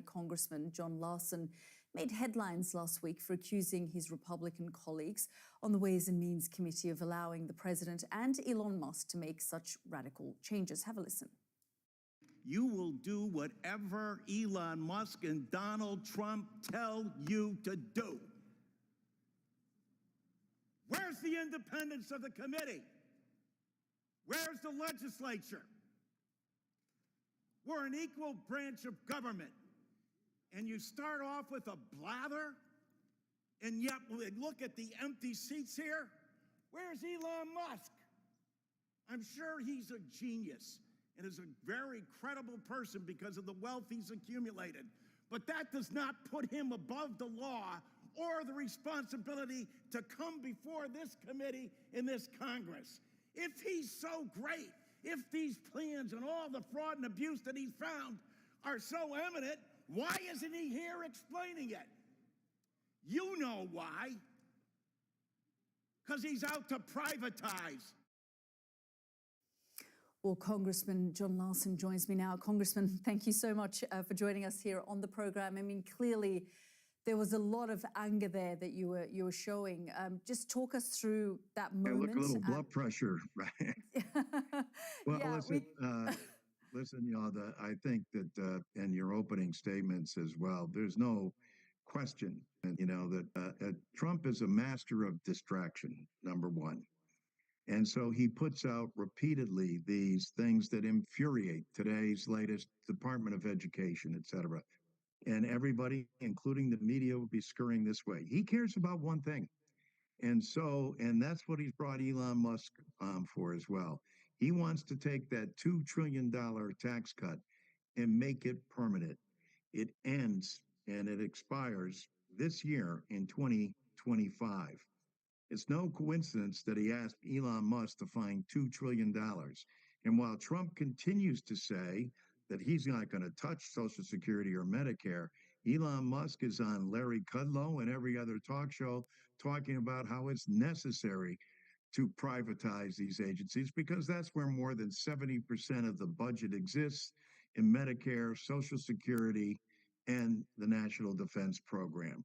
Congressman John Larson made headlines last week for accusing his Republican colleagues on the Ways and Means Committee of allowing the president and Elon Musk to make such radical changes. Have a listen. You will do whatever Elon Musk and Donald Trump tell you to do. Where's the independence of the committee? Where's the legislature? We're an equal branch of government. And you start off with a blather, and yet look at the empty seats here. Where's Elon Musk? I'm sure he's a genius and is a very credible person because of the wealth he's accumulated. But that does not put him above the law or the responsibility to come before this committee in this Congress. If he's so great, if these plans and all the fraud and abuse that he's found are so eminent, why isn't he here explaining it? You know why. Because he's out to privatize. Well, Congressman John Larson joins me now. Congressman, thank you so much for joining us here on the program. I mean, clearly there was a lot of anger there that you were showing. Just talk us through that moment. Look, a little blood pressure, right? Well, yeah, listen, Yalda, I think that in your opening statements as well, there's no question, that Trump is a master of distraction, number one. And so he puts out repeatedly these things that infuriate today's latest Department of Education, et cetera. And everybody, including the media, would be scurrying this way. He cares about one thing. And that's what he's brought Elon Musk for as well. He wants to take that $2 trillion tax cut and make it permanent. It ends and it expires this year in 2025. It's no coincidence that he asked Elon Musk to find $2 trillion. And while Trump continues to say that he's not going to touch Social Security or Medicare, Elon Musk is on Larry Kudlow and every other talk show talking about how it's necessary to privatize these agencies because that's where more than 70% of the budget exists in Medicare, Social Security, and the National Defense Program.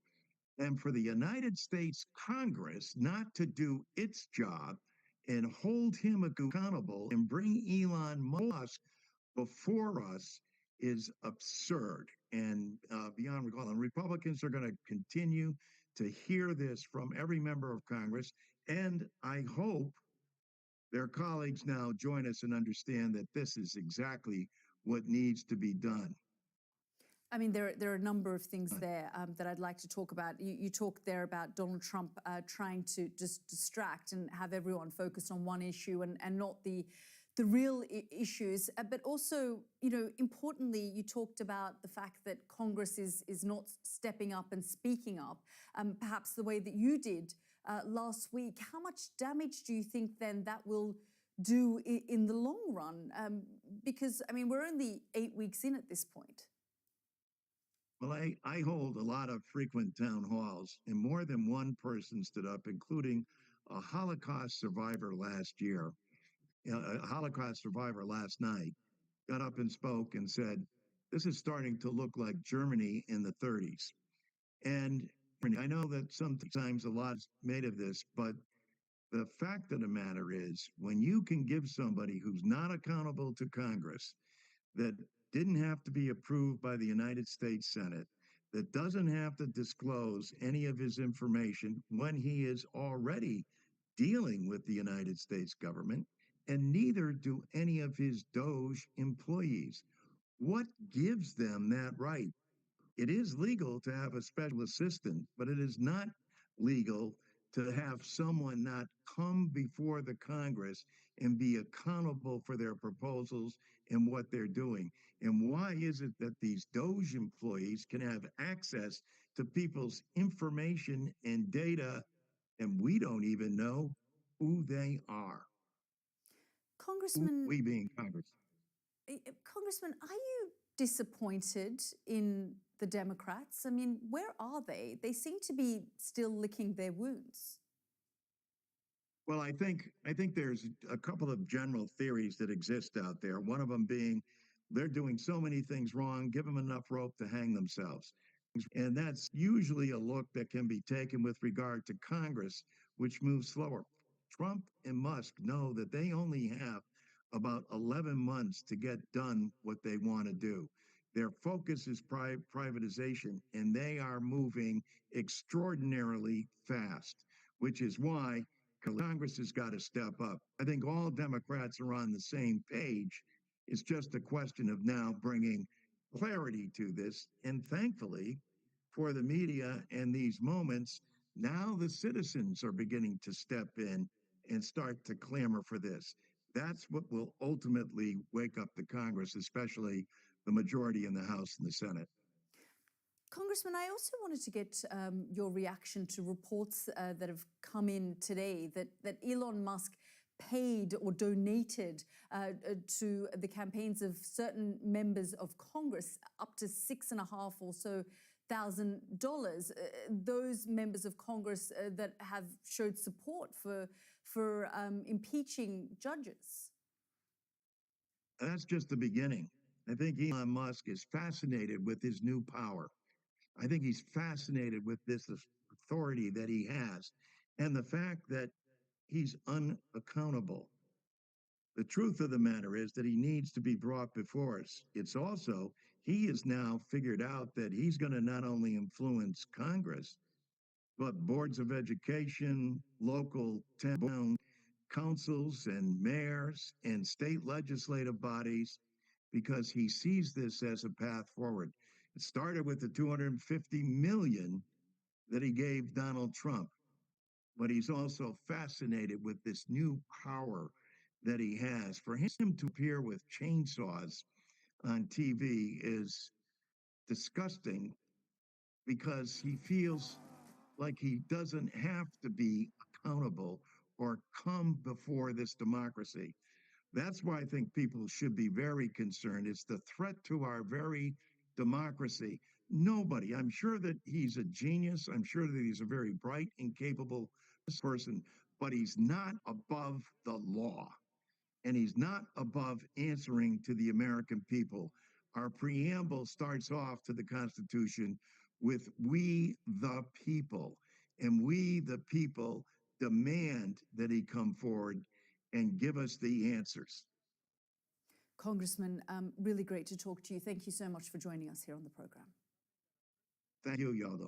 And for the United States Congress not to do its job and hold him accountable and bring Elon Musk before us is absurd and beyond recall. And Republicans are going to continue to hear this from every member of Congress. And I hope their colleagues now join us and understand that this is exactly what needs to be done. I mean, there are a number of things there that I'd like to talk about. You talked there about Donald Trump trying to just distract and have everyone focus on one issue and not the real issues. But also, importantly, you talked about the fact that Congress is not stepping up and speaking up, perhaps the way that you did last week. How much damage do you think then that will do in the long run? Because, I mean, we're only 8 weeks in at this point. Well, I hold a lot of frequent town halls, and more than one person stood up, including a Holocaust survivor last year, a Holocaust survivor last night, got up and spoke and said, this is starting to look like Germany in the 30s. And I know that sometimes a lot's made of this, but the fact of the matter is, when you can give somebody who's not accountable to Congress, that didn't have to be approved by the United States Senate, that doesn't have to disclose any of his information when he is already dealing with the United States government, and neither do any of his DOJ employees. What gives them that right? It is legal to have a special assistant, but it is not legal to have someone not come before the Congress and be accountable for their proposals and what they're doing. And why is it that these DOJ employees can have access to people's information and data, and we don't even know who they are? Congressman, we being Congress. Congressman, are you disappointed in the Democrats? I mean, where are they? They seem to be still licking their wounds. Well, I think there's a couple of general theories that exist out there. One of them being They're doing so many things wrong. Give them enough rope to hang themselves. And that's usually a look that can be taken with regard to Congress, which moves slower. Trump and Musk know that they only have about 11 months to get done what they want to do. Their focus is privatization, and they are moving extraordinarily fast, which is why Congress has got to step up. I think all Democrats are on the same page. It's just a question of now bringing clarity to this. And thankfully, for the media and these moments, now the citizens are beginning to step in and start to clamor for this. That's what will ultimately wake up the Congress, especially the majority in the House and the Senate. Congressman, I also wanted to get your reaction to reports that have come in today that Elon Musk paid or donated to the campaigns of certain members of Congress up to $6,500 or so. Those members of Congress that have showed support for impeaching judges. That's just the beginning. I think Elon Musk is fascinated with his new power. I think he's fascinated with this authority that he has and the fact that he's unaccountable. The truth of the matter is that he needs to be brought before us. It's also, he has now figured out that he's going to not only influence Congress, but boards of education, local town councils and mayors and state legislative bodies, because he sees this as a path forward. It started with the $250 million that he gave Donald Trump, but he's also fascinated with this new power that he has. For him to appear with chainsaws on TV is disgusting because he feels like he doesn't have to be accountable or come before this democracy. That's why I think people should be very concerned. It's the threat to our very democracy. Nobody, I'm sure that he's a genius. I'm sure that he's a very bright and capable person, but he's not above the law. And he's not above answering to the American people. Our preamble starts off to the Constitution with "we the people," and we the people demand that he come forward and give us the answers. Congressman, really great to talk to you. Thank you so much for joining us here on the program. Thank you, Yalda.